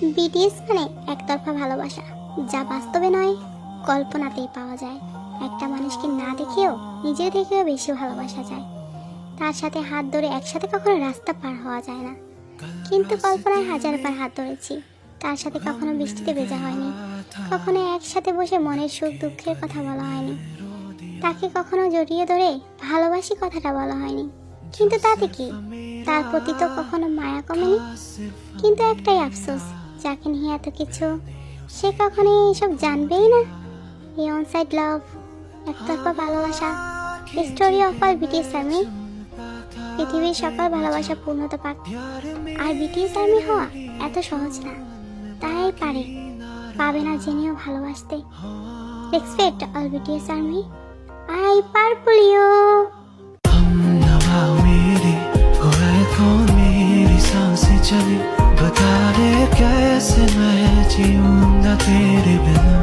BTS মানে একতরফা ভালোবাসা, যা বাস্তবে নয় কল্পনাতেই পাওয়া যায়। একটা মানুষকে না দেখেও নিজে দেখেও বেশি ভালোবাসা যায়। তার সাথে হাত ধরে একসাথে কখনো রাস্তা পার হওয়া যায় না, কিন্তু কল্পনায় হাজারবার হাত ধরেছি। তার সাথে কখনো বৃষ্টিতে ভেজা হয়নি, কখনো একসাথে বসে মনের সুখ দুঃখের কথা বলা হয়নি, তাকে কখনো জড়িয়ে ধরে ভালোবাসি কথাটা বলা হয়নি। কিন্তু তাতে কি, তার প্রতি তো কখনো মায়া কমেনি। কিন্তু একটাই আফসোস, যাকে নিয়ে এত কিছু, সে কখনো এইসব জানবেই না। এই অনসাইড লাভ, একতরফা ভালোবাসা, story of all BTS army. পৃথিবীর সকল ভালোবাসা পূর্ণতা পাক, আর বিটিএস আর্মি হওয়া এত সহজ না। তাই পাবে না জেনেও ভালোবাসতে। Respect all BTS army. I purple you. मेरी सांसें चली, बता दे कैसे मैं जीऊंगा तेरे बिना।